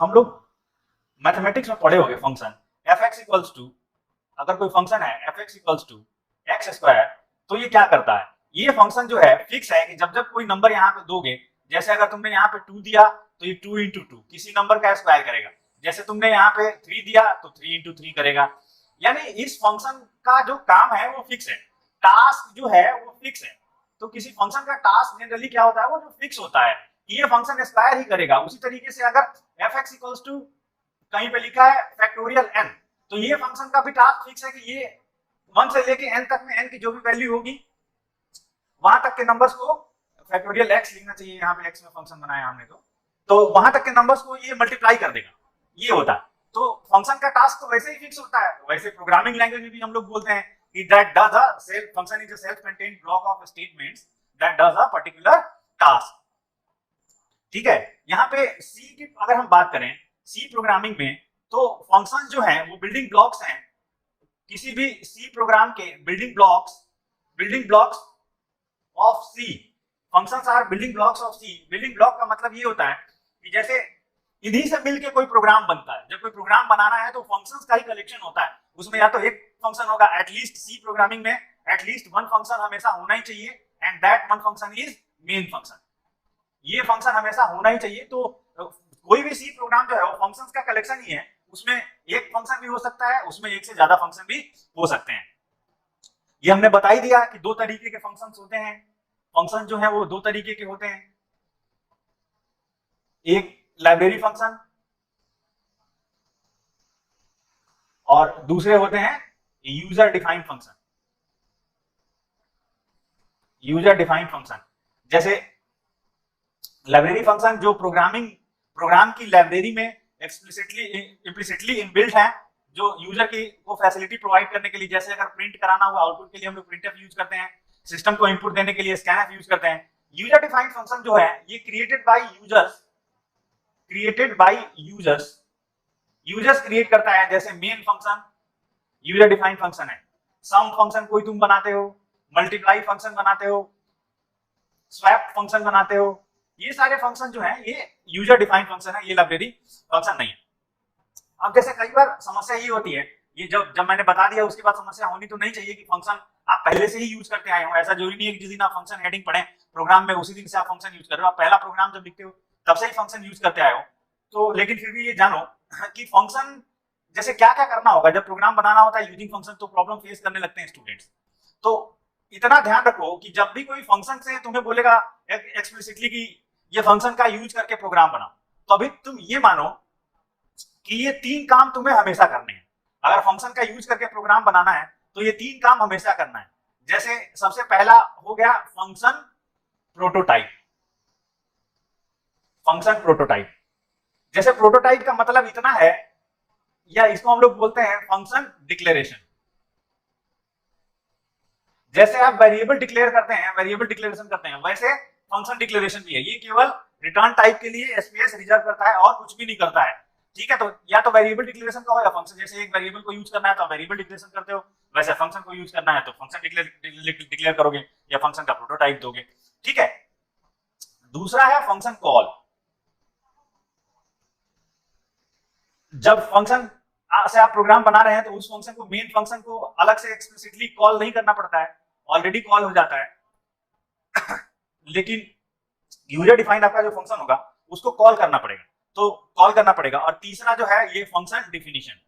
हम लोग मैथमेटिक्स में पढ़े होंगे function f x equals to, अगर कोई फंक्शन है f x equals to x square, तो ये क्या करता है, ये फंक्शन जो है फिक्स है कि जब जब कोई नंबर यहाँ पे दोगे, जैसे अगर तुमने यहाँ पे 2 दिया तो ये 2 इंटू 2 किसी नंबर का स्क्वायर करेगा, जैसे तुमने यहाँ पे 3 दिया तो 3 इंटू 3 करेगा। यानी इस फंक्शन का जो काम है वो फिक्स है, टास्क जो है वो फिक्स है। तो किसी फंक्शन का टास्क जनरली क्या होता है, वो जो फिक्स होता है कि ये फंक्शन स्क्वायर ही करेगा। उसी तरीके से अगर एफ एक्स इक्वल्स टू कहीं पे लिखा है फैक्टोरियल एन, तो ये फंक्शन का भी टास्क फिक्स है कि ये 1 से लेके n तक में n की जो भी वैल्यू होगी वहां तक के नंबर्स को फैक्टोरियल x लिखना चाहिए, यहाँ पे x में फंक्शन बनाया हमने तो वहां तक के नंबर्स को ये मल्टीप्लाई कर देगा, ये होता है। तो फंक्शन का टास्क तो वैसे ही फिक्स होता है। वैसे प्रोग्रामिंग लैंग्वेज में भी हम लोग बोलते हैं कि that does a self function is a self contained block of statements that does a particular task. ठीक है, यहाँ पे सी की अगर हम बात करें, सी प्रोग्रामिंग में तो फंक्शन जो है वो बिल्डिंग ब्लॉक्स हैं। किसी भी सी प्रोग्राम के building blocks of C, functions are building blocks of C. Building block का मतलब ये होता है कि जैसे इन्हीं से मिलके कोई प्रोग्राम बनता है। जब कोई प्रोग्राम बनाना है तो फंक्शंस का ही कलेक्शन होता है, उसमें या तो एक फंक्शन होगा, एटलीस्ट सी प्रोग्रामिंग में एटलीस्ट वन फंक्शन हमेशा होना ही चाहिए, and that one function is main function. ये फंक्शन हमेशा होना ही चाहिए। तो कोई भी सी प्रोग्राम जो है वो फंक्शंस का कलेक्शन ही है, उसमें एक फंक्शन भी हो सकता है, उसमें एक से ज्यादा फंक्शन भी हो सकते हैं। ये हमने बता ही दिया कि दो तरीके के फंक्शंस होते हैं। फंक्शन जो है वो दो तरीके के होते हैं, एक लाइब्रेरी फंक्शन और दूसरे होते हैं user defined function. User defined function जैसे लाइब्रेरी फंक्शन जो प्रोग्राम की लाइब्रेरी में इम्प्लिसिटली इनबिल्ट है, जो यूजर की को फैसिलिटी प्रोवाइड करने के लिए, जैसे अगर प्रिंट कराना हुआ आउटपुट के लिए हम लोग प्रिंटफ यूज करते हैं, सिस्टम को इनपुट देने के लिए स्कैनफ यूज करते हैं। यूजर डिफाइंड फंक्शन जो है ये क्रिएटेड बाय यूजर्स क्रिएट करता है। जैसे main function user defined function है, सम फंक्शन कोई तुम बनाते हो, मल्टीप्लाई फंक्शन बनाते हो, स्वैप फंक्शन बनाते हो, ये सारे फंक्शन जो है ये यूजर डिफाइंड फंक्शन है, ये लाइब्रेरी फंक्शन नहीं है। अब जैसे कई बार समस्या ये होती है, ये जब मैंने बता दिया उसके बाद समस्या होनी तो नहीं चाहिए कि फंक्शन आप पहले से ही यूज करते आए हो। ऐसा जरूरी नहीं है कि जिस दिन आप फंक्शन हेडिंग पढ़े प्रोग्राम में उसी दिन से आप फंक्शन यूज कर रहे हो। आप पहला प्रोग्राम जब लिखते हो तब से ही फंक्शन यूज करते आए हो। तो लेकिन फिर भी ये जानो कि फंक्शन जैसे क्या क्या करना होगा जब प्रोग्राम बनाना होता है यूजिंग फंक्शन, तो प्रॉब्लम फेस करने लगते हैं स्टूडेंट्स। तो इतना ध्यान रखो कि जब भी कोई फंक्शन से तुम्हें बोलेगा एक्सप्लिसिटली कि ये फंक्शन का यूज करके प्रोग्राम बनाओ, तो अभी तुम ये मानो कि ये 3 काम तुम्हें हमेशा करने हैं। अगर फंक्शन का यूज करके प्रोग्राम बनाना है तो ये 3 काम हमेशा करना है। जैसे सबसे पहला हो गया फंक्शन प्रोटोटाइप। जैसे प्रोटोटाइप का मतलब इतना है, या इसको हम लोग बोलते हैं फंक्शन डिक्लेरेशन। जैसे आप वेरिएबल डिक्लेरेशन करते हैं, वैसे फंक्शन डिक्लेरेशन भी है। ये केवल रिटर्न टाइप के लिए एसपीएस रिजर्व करता है और कुछ भी नहीं करता है। ठीक है, तो या तो वेरिएबल डिक्लेरेशन का हो या फंक्शन। जैसे एक वेरिएबल को यूज करना है तो वेरिएबल डिक्लेरेशन करते हो, वैसे फंक्शन को यूज करना है तो फंक्शन डिक्लेयर करोगे या फंक्शन का प्रोटोटाइप दोगे। ठीक है, दूसरा है फंक्शन कॉल। जब फंक्शन से आप प्रोग्राम बना रहे हैं तो उस फंक्शन को, मेन फंक्शन को अलग से एक्सप्लिसिटली कॉल नहीं करना पड़ता है, ऑलरेडी कॉल हो जाता है। लेकिन यूजर डिफाइंड आपका जो फंक्शन होगा उसको कॉल करना पड़ेगा, तो कॉल करना पड़ेगा। और तीसरा जो है ये फंक्शन डिफिनीशन।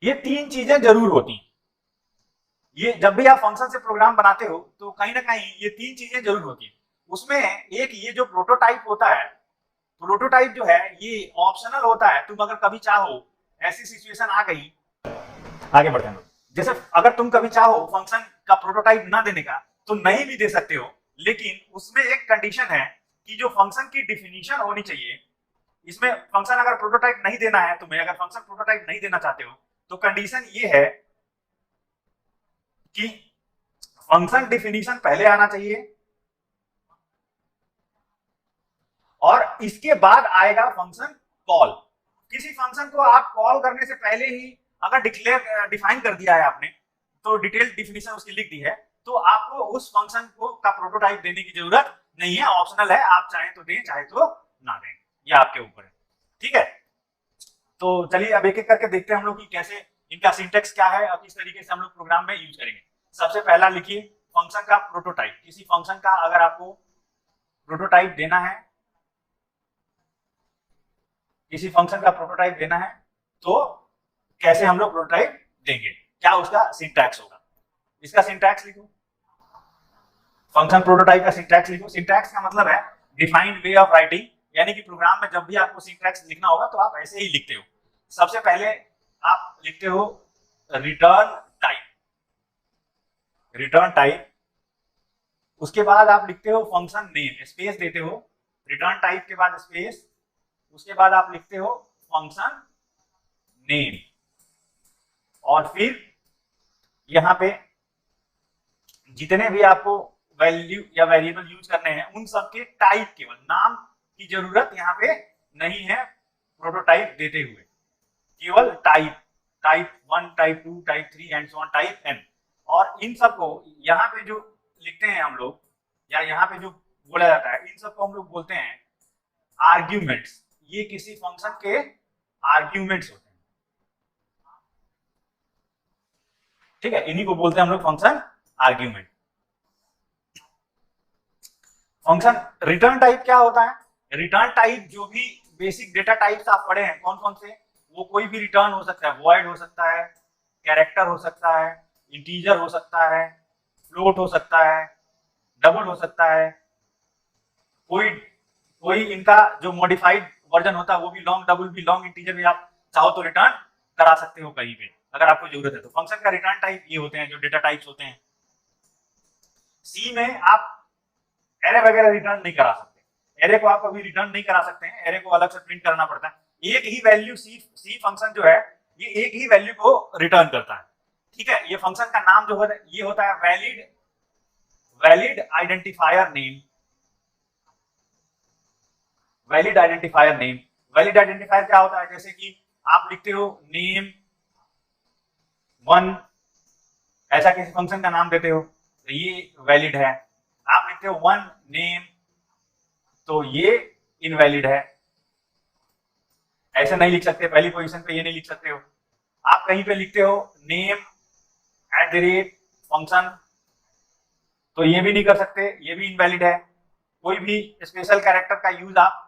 ये 3 चीजें जरूर होती हैं। ये जब भी आप फंक्शन से प्रोग्राम बनाते हो तो कहीं ना कहीं ये 3 चीजें जरूर होती हैं। उसमें एक ये जो प्रोटोटाइप होता है, प्रोटोटाइप जो है ये ऑप्शनल होता है। तुम अगर कभी चाहो, ऐसी सिचुएशन आ गई, आगे बढ़ते हैं, जैसे अगर तुम कभी चाहो फंक्शन का प्रोटोटाइप ना देने का तो नहीं भी दे सकते हो, लेकिन उसमें एक कंडीशन है कि जो फंक्शन की डिफिनीशन होनी चाहिए, इसमें फंक्शन अगर प्रोटोटाइप नहीं देना है तुम्हें, अगर फंक्शन प्रोटोटाइप नहीं देना चाहते हो तो कंडीशन ये है कि फंक्शन डिफिनीशन पहले आना चाहिए और इसके बाद आएगा फंक्शन कॉल। किसी फंक्शन को आप कॉल करने से पहले ही अगर डिफाइन कर दिया है आपने, तो डिटेल डिफिनीशन उसकी लिख दी है, तो आपको उस फंक्शन को का प्रोटोटाइप देने की जरूरत नहीं है, ऑप्शनल है, आप चाहे तो दें चाहे तो ना दें, ये आपके ऊपर है। ठीक है, तो चलिए अब एक एक करके देखते हैं हम लोग कि कैसे इनका सिंटेक्स क्या है और किस तरीके से हम लोग प्रोग्राम में यूज करेंगे। सबसे पहला लिखिए फंक्शन का प्रोटोटाइप। किसी फंक्शन का अगर आपको प्रोटोटाइप देना है, किसी फंक्शन का प्रोटोटाइप देना है तो कैसे हम लोग प्रोटोटाइप देंगे, क्या उसका सिंटैक्स होगा। इसका सिंटैक्स लिखो, फंक्शन प्रोटोटाइप का सिंटैक्स लिखो। सिंटैक्स का मतलब है डिफाइंड वे ऑफ राइटिंग, यानी कि प्रोग्राम में जब भी आपको सिंटैक्स लिखना होगा तो आप ऐसे ही लिखते हो। सबसे पहले आप लिखते हो रिटर्न टाइप, रिटर्न टाइप। उसके बाद आप लिखते हो फंक्शन नेम, स्पेस देते हो, रिटर्न टाइप के बाद स्पेस, उसके बाद आप लिखते हो फंक्शन नेम, और फिर यहां पे जितने भी आपको वैल्यू या वेरिएबल यूज करने हैं उन सबके टाइप, केवल नाम की जरूरत यहाँ पे नहीं है प्रोटोटाइप देते हुए, केवल type, type 1, type 2, type 3 and so on, type n। और इन सबको यहाँ पे जो लिखते हैं हम लोग या यहाँ पे जो बोला जाता है, इन सबको हम लोग बोलते हैं आर्ग्यूमेंट्स। ये किसी फंक्शन के आर्ग्यूमेंट्स होते हैं। ठीक है, इन्हीं को बोलते हैं हम लोग function argument. Function return type क्या होता है? रिटर्न टाइप जो भी बेसिक डेटा टाइप्स आप पढ़े हैं कौन कौन से, वो कोई भी रिटर्न हो सकता है, वॉइड हो सकता है, कैरेक्टर हो सकता है, इंटीजर हो सकता है, फ्लोट हो सकता है, डबल हो सकता है, कोई कोई इनका जो मॉडिफाइड वर्जन होता है वो भी लॉन्ग, डबल भी लॉन्ग, इंटीजर भी आप चाहो तो रिटर्न करा सकते हो कहीं पे अगर आपको जरूरत है तो। फंक्शन का रिटर्न टाइप ये होते हैं जो डेटा टाइप्स होते हैं। सी में आप एरे वगैरह रिटर्न नहीं करा सकते, एरे को आप कभी रिटर्न नहीं करा सकते हैं, एरे को अलग से प्रिंट करना पड़ता है। एक ही वैल्यू सी फंक्शन जो है ये एक ही वैल्यू को रिटर्न करता है। ठीक है, ये फंक्शन का नाम जो है ये होता है valid identifier name, valid identifier name. Valid identifier क्या होता है, जैसे कि आप लिखते हो नेम 1, ऐसा किसी फंक्शन का नाम देते हो तो ये वैलिड है। आप लिखते हो 1 नेम तो ये इनवैलिड है। ऐसे नहीं लिख सकते, पहली पोजीशन पे ये नहीं लिख सकते हो। आप कहीं पे लिखते हो नेम @फंक्शन तो ये भी नहीं कर सकते, ये भी इनवैलिड है। कोई भी स्पेशल कैरेक्टर का यूज आप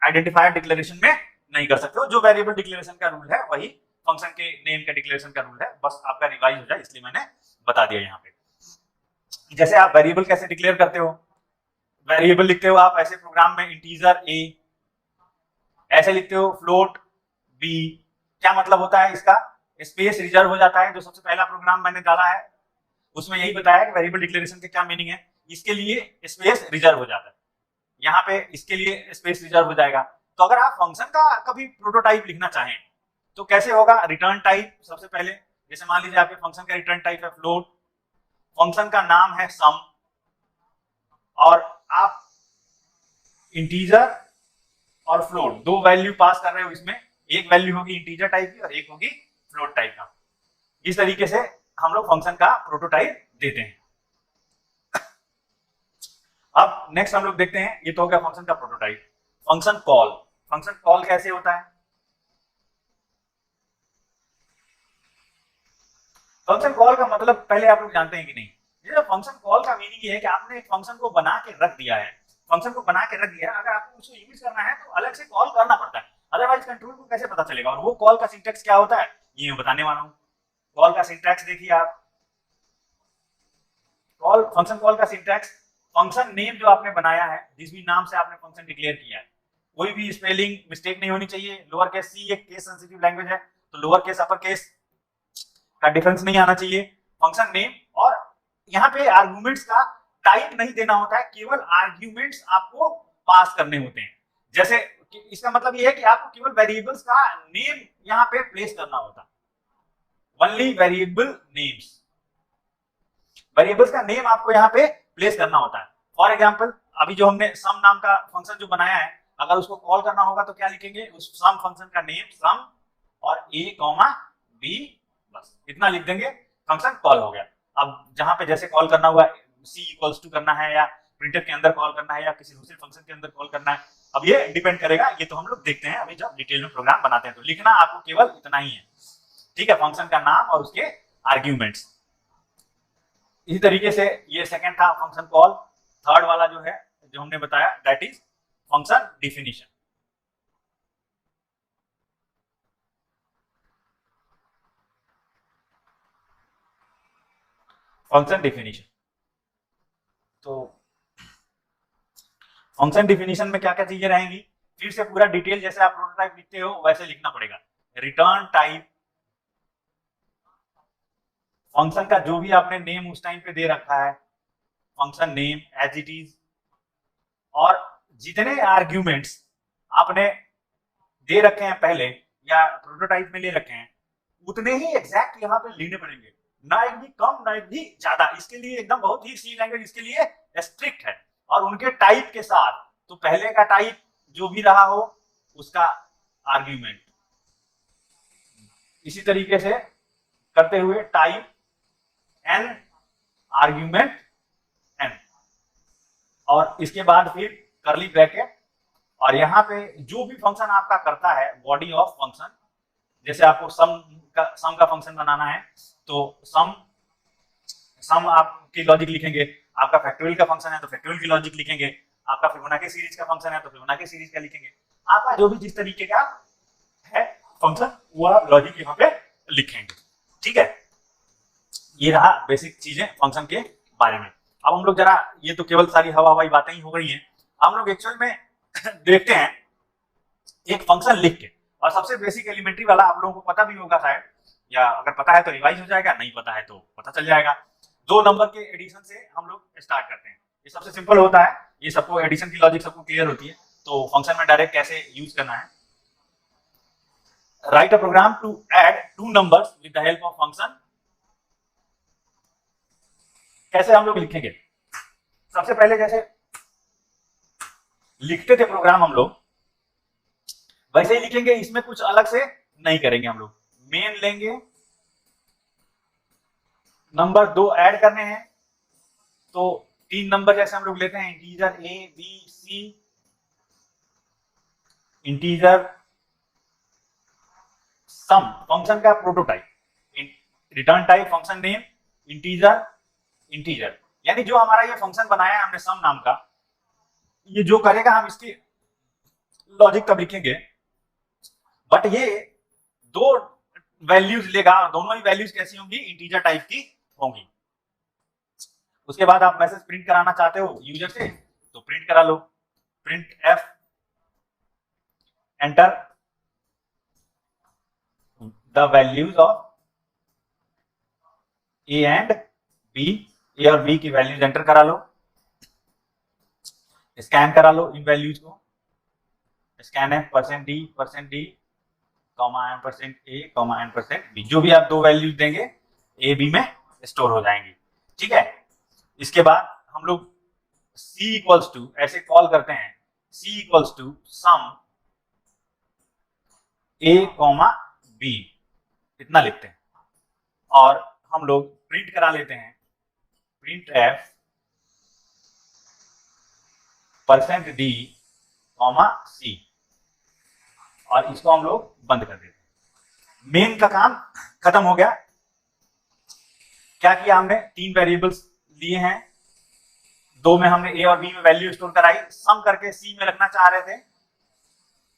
आइडेंटिफायर डिक्लेरेशन में नहीं कर सकते हो। जो वेरिएबल डिक्लेरेशन का रूल है वही फंक्शन के नेम के डिक्लेरेशन का रूल है, बस आपका रिवाइज हो जाए इसलिए मैंने बता दिया यहाँ पे। जैसे आप वेरिएबल कैसे डिक्लेयर करते हो, वेरिएबल लिखते हो आप ऐसे प्रोग्राम में इंटीजर a, ऐसे लिखते हो फ्लोट b। क्या मतलब होता है इसका, स्पेस रिजर्व हो जाता है। जो सबसे पहला प्रोग्राम मैंने डाला है उसमें यही बताया कि वेरिएबल डिक्लेरेशन के क्या मीनिंग है, इसके लिए स्पेस रिजर्व हो जाता है, यहाँ पे इसके लिए स्पेस रिजर्व हो जाएगा। तो अगर आप फंक्शन का कभी प्रोटोटाइप लिखना चाहें तो कैसे होगा, रिटर्न टाइप सबसे पहले, जैसे मान लीजिए आपके फंक्शन का रिटर्न टाइप है फ्लोट, फंक्शन का नाम है सम, और आप इंटीजर और फ्लोट दो वैल्यू पास कर रहे हो, इसमें एक वैल्यू होगी इंटीजर टाइप की और एक होगी फ्लोट टाइप का। इस तरीके से हम लोग फंक्शन का प्रोटोटाइप देते हैं। अब नेक्स्ट हम लोग देखते हैं, ये तो हो गया फंक्शन का prototype. Function call, function call कैसे होता है? फंक्शन कॉल का मतलब पहले आप लोग जानते हैं कि नहीं? ये फंक्शन कॉल का मीनिंग ये है कि आपने एक फंक्शन को बना के रख दिया है, फंक्शन को बना के रख दिया है, अगर आपको उसको यूज करना है तो अलग से कॉल करना पड़ता है, अदरवाइज कंट्रोल को कैसे पता चलेगा। और वो कॉल का सिंटैक्स क्या होता है ये मैं बताने वाला हूं। कॉल का सिंटैक्स देखिए आप, कॉल फंक्शन कॉल का सिंटैक्स, फंक्शन नेम जो आपने बनाया है, जिस भी नाम से आपने फंक्शन डिक्लेयर किया है, कोई भी स्पेलिंग मिस्टेक नहीं होनी चाहिए। लोअर केस सी एक केस सेंसिटिव लैंग्वेज है तो लोअर केस अपर केस का डिफरेंस नहीं आना चाहिए। फंक्शन नेम, और यहाँ पे आर्गुमेंट्स का टाइप नहीं देना होता है, केवल आर्ग्यूमेंट्स आपको पास करने होते हैं। जैसे इसका मतलब ये है कि आपको केवल वेरिएबल्स का नेम यहाँ पे प्लेस करना होता है, ओनली वेरिएबल नेम्स, वेरिएबल्स का नेम आपको यहाँ पे प्लेस करना होता है। फॉर एग्जांपल अभी जो हमने सम नाम का फंक्शन जो बनाया है, अगर उसको कॉल करना होगा तो क्या लिखेंगे, उस सम फंक्शन का नेम सम और a, b, बस इतना लिख देंगे, फंक्शन कॉल हो गया। अब जहां पे जैसे कॉल करना हुआ सी इक्वल्स टू करना है या प्रिंटर के अंदर कॉल करना है या किसी दूसरे फंक्शन के अंदर कॉल करना है, अब ये डिपेंड करेगा, ये तो हम लोग देखते हैं अभी जब डिटेल में प्रोग्राम बनाते हैं। तो लिखना आपको केवल इतना ही है, ठीक है, फंक्शन का नाम और उसके आर्ग्यूमेंट्स। इसी तरीके से ये सेकंड था फंक्शन कॉल। थर्ड वाला जो है जो हमने बताया that is function definition. Function definition, तो फंक्शन डिफिनीशन में क्या क्या चीजें रहेंगी, फिर से पूरा डिटेल जैसे आप प्रोटोटाइप लिखते हो वैसे लिखना पड़ेगा। रिटर्न टाइप, फंक्शन का जो भी आपने नेम उस टाइम पे दे रखा है, function name as it is, और जितने आर्ग्यूमेंट्स आपने दे रखे हैं पहले या प्रोटोटाइप में ले रखे हैं उतने ही एग्जैक्ट यहाँ पे लेने पड़ेंगे, ना एक भी कम ना एक भी ज्यादा। इसके लिए एकदम बहुत ही सी लैंग्वेज इसके लिए स्ट्रिक्ट है, और उनके टाइप के साथ, तो पहले का टाइप जो भी रहा हो उसका आर्ग्यूमेंट, इसी तरीके से करते हुए टाइप एन आर्ग्यूमेंट एन, और इसके बाद फिर करली ब्रैकेट, और यहाँ पे जो भी फंक्शन आपका करता है बॉडी ऑफ फंक्शन, जैसे आपको सम का फंक्शन बनाना है तो सम आपकी लॉजिक लिखेंगे, आपका फैक्टोरियल का फंक्शन है तो फैक्टोरियल की लॉजिक लिखेंगे, आपका फिबोनाची सीरीज का फंक्शन है तो फिबोनाची सीरीज का लिखेंगे, आपका जो भी जिस तरीके का है फंक्शन वह लॉजिक यहाँ पे लिखेंगे, ठीक है। ये रहा बेसिक चीजें फंक्शन के बारे में। अब हम लोग जरा, ये तो केवल सारी हवा हवाई बातें ही हो रही हैं, हम लोग एक्चुअल में देखते हैं एक फंक्शन लिख के, और सबसे बेसिक एलिमेंट्री वाला आप लोगों को पता भी होगा शायद, या अगर पता है तो रिवाइज हो जाएगा, नहीं पता है तो पता चल जाएगा। 2 नंबर के एडिशन से हम लोग स्टार्ट करते हैं, ये सबसे सिंपल होता है, ये सबको एडिशन की लॉजिक सबको क्लियर होती है, तो फंक्शन में डायरेक्ट कैसे यूज करना है। Write a program to add 2 numbers with the help of function. कैसे हम लोग लिखेंगे, सबसे पहले जैसे लिखते थे प्रोग्राम हम लोग वैसे ही लिखेंगे, इसमें कुछ अलग से नहीं करेंगे। हम लोग मेन लेंगे, नंबर 2 ऐड करने हैं, तो 3 नंबर जैसे हम लोग लेते हैं, integer A B C, integer sum, function का prototype, return type function name, integer integer, यानी जो हमारा ये फंक्शन बनाया है हमने सम नाम का, ये जो करेगा हम इसकी लॉजिक तब लिखेंगे, बट ये 2 वैल्यूज लेगा, और दोनों ही वैल्यूज कैसी होंगी, इंटीजर टाइप की होंगी। उसके बाद आप मैसेज प्रिंट कराना चाहते हो यूजर से तो प्रिंट करा लो, print f, enter the values of A and B, A और बी की वैल्यूज एंटर करा लो, स्कैन करा लो इन वैल्यूज को, scan f %d comma %a comma %b, जो भी आप 2 वैल्यूज देंगे ए बी में स्टोर हो जाएंगी, ठीक है। इसके बाद हम लोग c इक्वल्स टू ऐसे कॉल करते हैं, c equals to sum a comma b, इतना लिखते हैं, और हम लोग प्रिंट करा लेते हैं, print F %d comma c, और इसको हम लोग बंद कर देते हैं। मेन का काम खत्म हो गया। क्या किया हमने, 3 वेरिएबल्स लिए हैं, 2 में हमने ए और बी में वैल्यू स्टोर कराई, सम करके सी में रखना चाह रहे थे,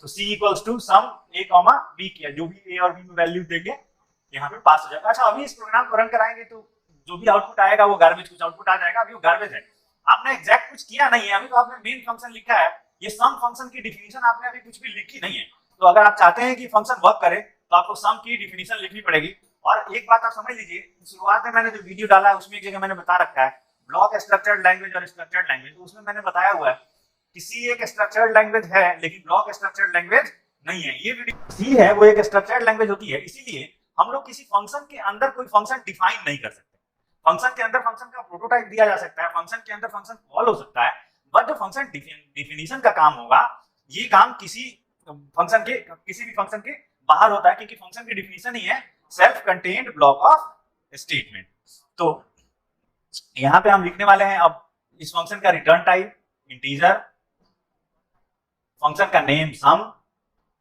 तो C equals to sum A comma B किया, जो भी ए और बी में वैल्यू देंगे यहाँ पे पास हो जाएगा। अच्छा, अभी इस प्रोग्राम को रन कराएंगे तो जो भी आउटपुट आएगा वो गार्बेज कुछ आउटपुट आ जाएगा, अभी वो गार्बेज है, आपने एग्जैक्ट कुछ किया नहीं है, अभी तो आपने मेन फंक्शन लिखा है, ये सम फंक्शन की डिफिनीशन आपने अभी कुछ भी लिखी नहीं है। तो अगर आप चाहते हैं कि फंक्शन वर्क करे तो आपको सम की डिफिनीशन लिखनी पड़ेगी। और एक बात आप समझ लीजिए, शुरुआत में मैंने जो वीडियो डाला है उसमें एक जगह मैंने बता रखा है ब्लॉक स्ट्रक्चर्ड लैंग्वेज और स्ट्रक्चर्ड लैंग्वेज, तो उसमें मैंने बताया हुआ है कि सी एक स्ट्रक्चर्ड लैंग्वेज है लेकिन ब्लॉक स्ट्रक्चर्ड लैंग्वेज नहीं है। ये वीडियो सी है वो एक स्ट्रक्चर्ड लैंग्वेज होती है, इसीलिए हम लोग किसी फंक्शन के अंदर कोई फंक्शन डिफाइन नहीं कर सकते। फंक्शन के अंदर फंक्शन का प्रोटोटाइप दिया जा सकता है, फंक्शन के अंदर फंक्शन कॉल हो सकता है, बट जो फंक्शन डिफिनीशन का काम होगा ये काम किसी फंक्शन के किसी भी फंक्शन के बाहर होता है, क्योंकि फंक्शन की डिफिनीशन ही है self contained block of statement. तो यहां पे हम लिखने वाले हैं अब इस फंक्शन का रिटर्न टाइप इंटीजर, फंक्शन का नेम सम,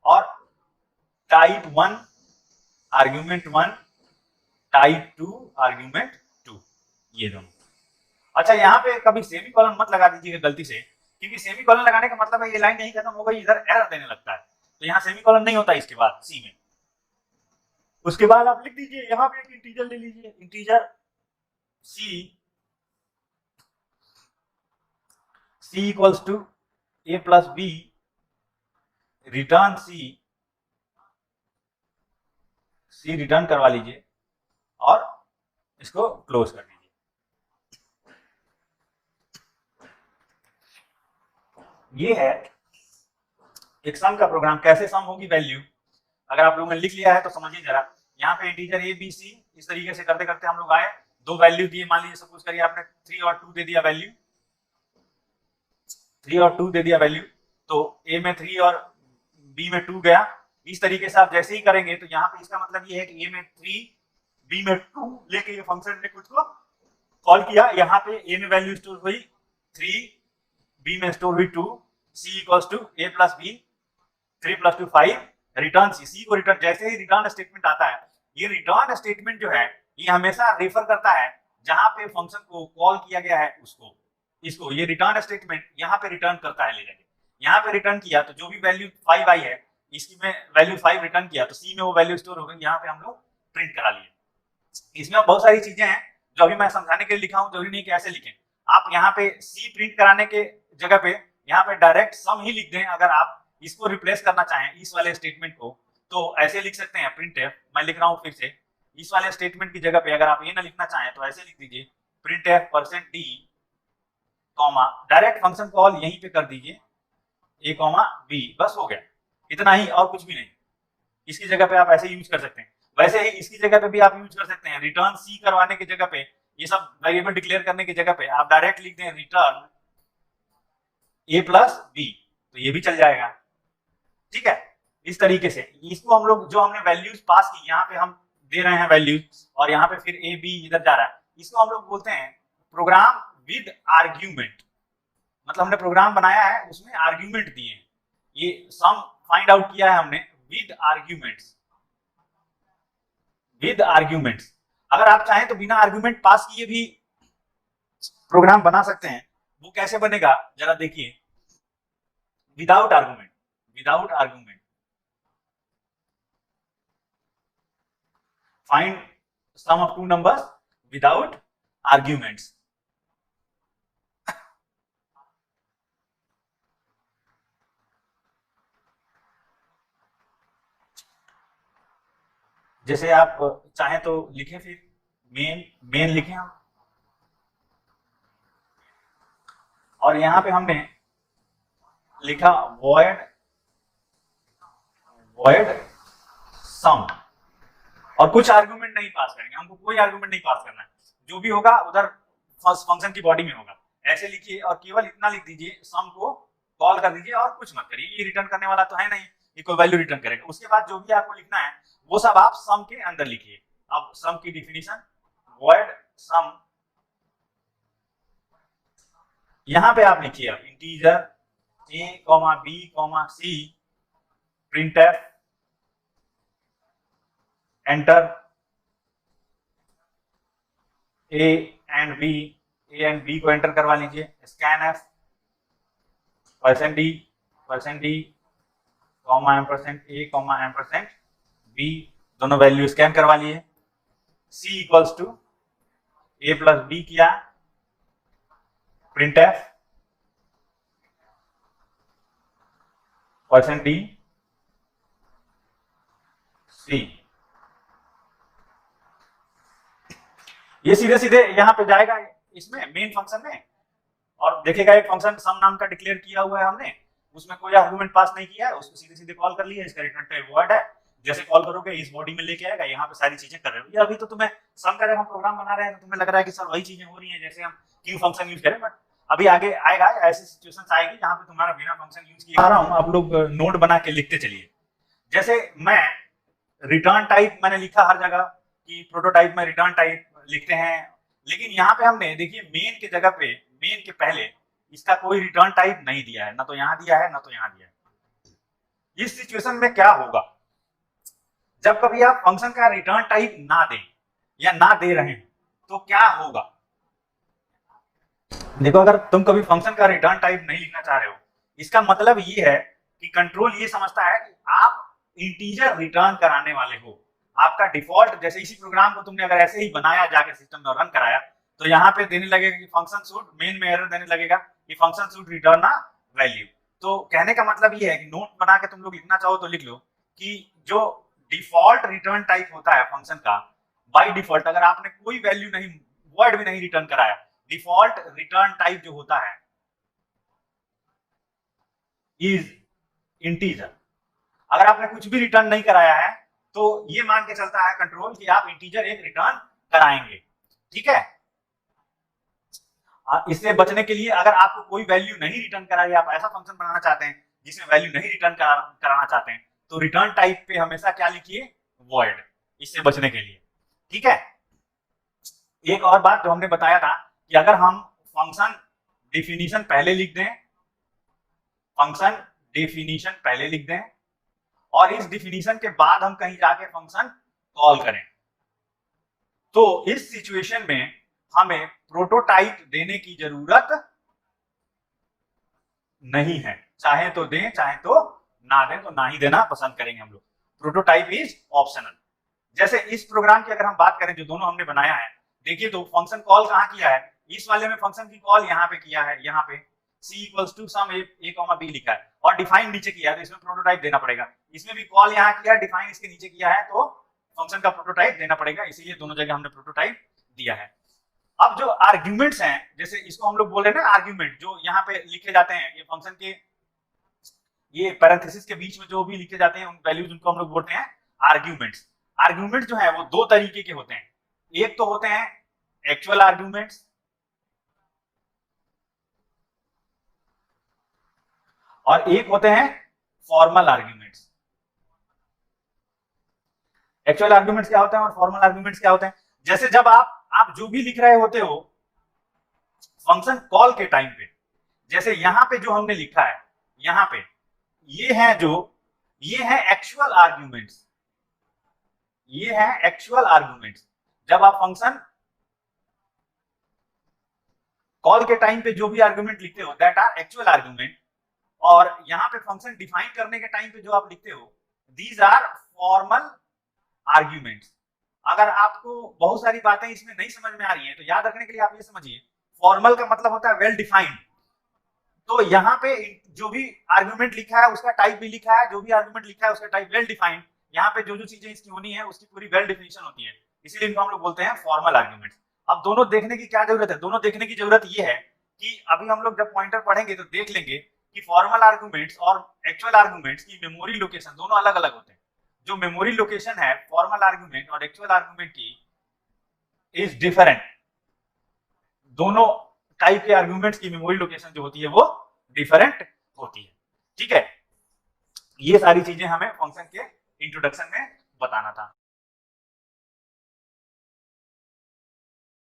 और टाइप 1 आर्ग्यूमेंट 1, टाइप 2 आर्ग्यूमेंट 2, ये दोनों। अच्छा, यहाँ पे कभी सेमी कॉलन मत लगा दीजिएगा गलती से, क्योंकि सेमी कॉलन लगाने का मतलब है ये लाइन नहीं खत्म हो गई, इधर एरर देने लगता है, तो यहाँ सेमी कॉलन नहीं होता इसके बाद सी में। उसके बाद आप लिख दीजिए यहाँ पे एक इंटीजर ले लीजिए, integer C equals to A plus B, return C return करवा लीजिए और इसको क्लोज कर दीजिए। ये है एक सम का प्रोग्राम। कैसे सम होगी वैल्यू, अगर आप लोगों ने लिख लिया है तो समझिए जरा। यहाँ पे इंटीजर ए बी सी इस तरीके से करते करते हम लोग आए, दो वैल्यू दिए, मान लीजिए सपोज करिए आपने 3 और 2 दे दिया वैल्यू, 3 और 2 दे दिया वैल्यू, तो ए में 3 और बी में 2 गया। इस तरीके से आप जैसे ही करेंगे तो यहाँ पे इसका मतलब ये है कि ए में 3 बी में 2 लेके ये फंक्शन ने कुछ को कॉल किया। यहाँ पे ए में वैल्यू स्टोर हुई 3, बी में स्टोर हुई 2, C equals to A plus B, 3 + 2 5, return C को रिटर्न, जैसे ही रिटर्न स्टेटमेंट आता है, ये रिटर्न स्टेटमेंट जो है ये हमेशा रेफर करता है जहां पे फंक्शन को कॉल किया गया है उसको, इसको ये रिटर्न स्टेटमेंट यहाँ पे रिटर्न करता है ले जाके। यहाँ पे रिटर्न किया तो जो भी वैल्यू 5 आई है इसकी में वैल्यू 5 रिटर्न किया तो सी में वो वैल्यू स्टोर हो गई, यहाँ पे हम लोग प्रिंट करा लिए। इसमें बहुत सारी चीजें हैं जो अभी मैं समझाने के लिए लिखा हूँ, जरूरी नहीं कि ऐसे लिखें आप। यहाँ पे सी प्रिंट कराने के जगह पे यहाँ पे डायरेक्ट सम ही लिख दें। अगर आप इसको रिप्लेस करना चाहें इस वाले स्टेटमेंट को तो ऐसे लिख सकते हैं printf, मैं लिख रहा हूँ फिर से, इस वाले स्टेटमेंट की जगह पे अगर आप ये ना लिखना चाहें तो ऐसे लिख दीजिए printf %d, direct function call यहीं पे कर दीजिए a, b, बस हो गया, इतना ही और कुछ भी नहीं। इसकी जगह पे आप ऐसे यूज कर सकते हैं। वैसे ही इसकी जगह पे भी आप यूज कर सकते हैं, रिटर्न सी करवाने की जगह पे, ये सब वेरिएबल डिक्लेयर करने की जगह पे आप डायरेक्ट लिख दें रिटर्न ए प्लस बी, तो ये भी चल जाएगा। ठीक है, इस तरीके से इसको हम लोग जो हमने वैल्यूज पास की, यहाँ पे हम दे रहे हैं वैल्यूज और यहाँ पे फिर ए बी इधर जा रहा है, इसको हम लोग बोलते हैं प्रोग्राम विद आर्ग्यूमेंट। मतलब हमने प्रोग्राम बनाया है उसमें आर्ग्यूमेंट दिए हैं, ये सम फाइंड आउट किया है हमने विद आर्ग्यूमेंट्स, विद आर्ग्यूमेंट्स। अगर आप चाहें तो बिना आर्ग्यूमेंट पास किए भी प्रोग्राम बना सकते हैं। वो कैसे बनेगा जरा देखिए, without argument, without argument find sum of two numbers without arguments. जैसे आप चाहें तो लिखें, फिर मेन लिखें हम, और यहां पे हमने लिखा void सम, और कुछ आर्गुमेंट नहीं पास करेंगे, हमको कोई आर्गुमेंट नहीं पास करना है, जो भी होगा उधर फंक्शन की बॉडी में होगा। ऐसे लिखिए और केवल इतना लिख दीजिए, सम को कॉल कर दीजिए और कुछ मत करिए, ये रिटर्न करने वाला तो है नहीं, ये कोई वैल्यू रिटर्न करेगा। उसके बाद जो भी आपको लिखना है वो सब आप सम के अंदर लिखिए। अब सम की डिफिनीशन, void सम, यहां पे आप लिखिए अब integer a, b, c, printf, enter a and b को एंटर करवा लीजिए, scanf %d, %a, %b, दोनों वैल्यू स्कैन करवा लिए। c equals to a plus b किया, printf %d c, ये सीधे सीधे यहाँ पे जाएगा इसमें मेन फंक्शन में और देखेगा एक फंक्शन सम नाम का डिक्लेयर किया हुआ है हमने, उसमें कोई आर्गुमेंट पास नहीं किया है, उसको सीधे सीधे कॉल कर लिया, इसका रिटर्न टाइप void है। जैसे कॉल करोगे इस बॉडी में लेके आएगा, यहाँ पे सारी चीजें कर रहे हो। ये अभी तो तुम्हें सम का जब हम प्रोग्राम बना रहे हैं तो तुम्हें लग रहा है कि सर वही चीजें हो रही है जैसे हम क्यू फंक्शन यूज करें, बट अभी आगे आएगा ऐसी सिचुएशन आएगी जहाँ पे तुम्हारा बिना फंक्शन यूज किए आ रहा हूँ। आप लोग नोट बना के लिखते चलिए। जैसे मैं रिटर्न टाइप मैंने लिखा हर जगह कि प्रोटोटाइप में रिटर्न टाइप लिखते हैं, लेकिन यहाँ पे हमने देखिए मेन के जगह पे, मेन के पहले इसका कोई रिटर्न टाइप नहीं दिया है, ना तो यहाँ दिया है ना तो यहाँ दिया है। इस सिचुएशन में क्या होगा, जब कभी आप फंक्शन का रिटर्न टाइप ना दें या ना दे रहे हैं तो क्या होगा। देखो अगर तुम कभी फंक्शन का रिटर्न टाइप नहीं लिखना चाह रहे हो, इसका मतलब ये है कि कंट्रोल ये समझता है कि आप इंटीजर रिटर्न कराने वाले हो। आपका डिफॉल्ट, जैसे इसी प्रोग्राम को तुमने अगर ऐसे ही बनाया जाके सिस्टम में रन कराया, तो यहाँ पे देने लगेगा कि फंक्शन शुड, मेन में एरर देने लगेगा कि function should return a value. तो कहने का मतलब ये है कि नोट बना के तुम लोग लिखना चाहो तो लिख लो कि जो डिफॉल्ट रिटर्न टाइप होता है फंक्शन का, बाय डिफॉल्ट अगर आपने कोई वैल्यू नहीं, वर्ड भी नहीं रिटर्न कराया, डिफॉल्ट रिटर्न टाइप जो होता है इज इंटीजर। अगर आपने कुछ भी रिटर्न नहीं कराया है तो ये मान के चलता है कंट्रोल कि आप इंटीजर एक रिटर्न कराएंगे। ठीक है, इससे बचने के लिए अगर आपको कोई वैल्यू नहीं रिटर्न कराई, आप ऐसा फंक्शन बनाना चाहते हैं जिसमें वैल्यू नहीं रिटर्न कराना चाहते हैं, तो रिटर्न टाइप पे हमेशा क्या लिखिए, वॉइड, इससे बचने के लिए। ठीक है, एक और बात जो हमने बताया था कि अगर हम फंक्शन डेफिनेशन पहले लिख दें, फंक्शन डेफिनेशन पहले लिख दें और इस डेफिनेशन के बाद हम कहीं जाके फंक्शन कॉल करें, तो इस सिचुएशन में हमें प्रोटोटाइप देने की जरूरत नहीं है। चाहे तो दें चाहे तो ना दें, तो ना ही देना पसंद करेंगे हम लोग। Prototype is optional. जैसे इस प्रोग्राम की अगर हम बात करें जो दोनों हमने बनाया है, देखिए तो फंक्शन कॉल कहां किया है, इस वाले में फंक्शन की कॉल यहाँ पे किया है, यहाँ पे c equals to sum a, b लिखा है और डिफाइन नीचे किया है, तो इसमें प्रोटोटाइप देना पड़ेगा। इसमें भी कॉल यहाँ किया है, डिफाइन इसके नीचे किया है, तो फंक्शन का प्रोटोटाइप देना पड़ेगा, इसीलिए दोनों जगह हमने प्रोटोटाइप दिया है। अब जो आर्ग्यूमेंट्स हैं, जैसे इसको हम लोग बोल रहे हैं ना आर्ग्यूमेंट, जो यहाँ पे लिखे जाते हैं, ये फंक्शन के ये पैरेंथेसिस के बीच में जो भी लिखे जाते हैं उन वैल्यूज, उनको हम लोग बोलते हैं आर्ग्यूमेंट्स। आर्ग्यूमेंट जो है वो दो तरीके के होते हैं, एक तो होते हैं एक्चुअल आर्ग्यूमेंट्स और एक होते हैं फॉर्मल आर्ग्यूमेंट्स। एक्चुअल आर्ग्यूमेंट्स क्या होते हैं और फॉर्मल आर्ग्यूमेंट्स क्या होते हैं, जैसे जब आप जो भी लिख रहे होते हो फंक्शन कॉल के टाइम पे, जैसे यहां पे जो हमने लिखा है, यहां पे ये है जो, ये है एक्चुअल आर्ग्यूमेंट्स, ये है एक्चुअल आर्ग्यूमेंट्स। जब आप फंक्शन कॉल के टाइम पे जो भी आर्ग्यूमेंट लिखते हो दैट आर एक्चुअल आर्ग्यूमेंट, और यहां पे फंक्शन डिफाइन करने के टाइम पे जो आप लिखते हो दीज आर फॉर्मल आर्ग्यूमेंट्स। अगर आपको बहुत सारी बातें इसमें नहीं समझ में आ रही हैं तो याद रखने के लिए आप ये समझिए, फॉर्मल का मतलब होता है वेल डिफाइंड। तो यहाँ पे जो भी आर्ग्यूमेंट लिखा है उसका टाइप भी लिखा है, जो भी आर्ग्यूमेंट लिखा है उसका टाइप वेल डिफाइंड। यहाँ पे जो जो चीजें इसकी होनी है उसकी पूरी वेल डिफिनेशन होती है, इसीलिए इनको हम लोग बोलते हैं फॉर्मल आर्ग्यूमेंट्स। अब दोनों देखने की क्या जरूरत है, दोनों देखने की जरूरत ये है कि अभी हम लोग जब पॉइंटर पढ़ेंगे तो देख लेंगे कि फॉर्मल आर्ग्यूमेंट्स और एक्चुअल आर्ग्यूमेंट्स की मेमोरी लोकेशन दोनों अलग अलग होते हैं। जो मेमोरी लोकेशन है फॉर्मल आर्ग्यूमेंट और एक्चुअल आर्ग्यूमेंट की इज डिफरेंट। दोनों टाइप के आर्ग्यूमेंट्स की मेमोरी लोकेशन जो होती है वो डिफरेंट होती है। ठीक है, ये सारी चीजें हमें फंक्शन के इंट्रोडक्शन में बताना था।